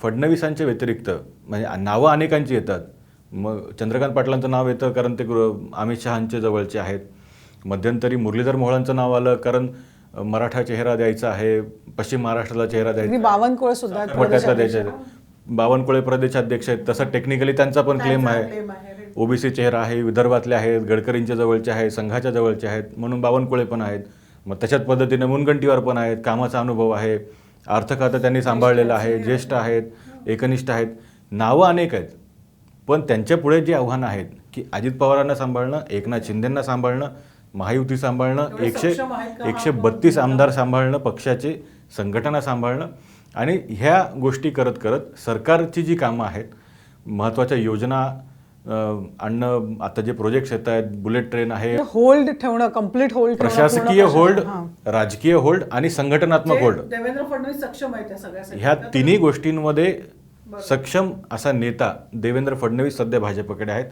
फडणवीसांच्या व्यतिरिक्त म्हणजे नावं अनेकांची येतात. मग चंद्रकांत पाटलांचं नाव येतं कारण ते अमित शहांचे जवळचे आहेत. मध्यंतरी मुरलीधर मोहोळांचं नाव आलं कारण मराठा चेहरा द्यायचा आहे, पश्चिम महाराष्ट्राला चेहरा द्यायचा, बावनकुळे सुद्धा पट्ट्यातला द्यायचा आहे. बावनकुळे प्रदेशाध्यक्ष आहेत. तसं टेक्निकली त्यांचा पण क्लेम आहे. ओबीसी चेहरा आहे, विदर्भातले आहेत, गडकरींच्या जवळचे आहेत, संघाच्या जवळचे आहेत, म्हणून बावनकुळे पण आहेत. मग तशाच पद्धतीने मुनगंटीवार पण आहेत, कामाचा अनुभव आहे, अर्थ खातं त्यांनी सांभाळलेलं आहे, ज्येष्ठ आहेत, एकनिष्ठ आहेत, नावं अनेक आहेत. पण त्यांच्या पुढे जी आव्हानं आहेत की अजित पवारांना सांभाळणं, एकनाथ शिंदेंना सांभाळणं, महायुती सांभाळणं, 132 आमदार सांभाळणं, पक्षाची संघटना सांभाळणं आणि ह्या गोष्टी करत करत सरकारची जी कामं आहेत, महत्त्वाच्या योजना आणणं, आता जे प्रोजेक्ट्स येत आहेत, बुलेट ट्रेन आहे, होल्ड ठेवणं, कम्प्लीट होल्ड, प्रशासकीय होल्ड, राजकीय होल्ड आणि संघटनात्मक होल्ड, देवेंद्र फडणवीस सक्षम आहेत त्या सगळ्या. ह्या तिन्ही गोष्टींमध्ये सक्षम असा नेता देवेंद्र फडणवीस सध्या भाजपकडे आहेत.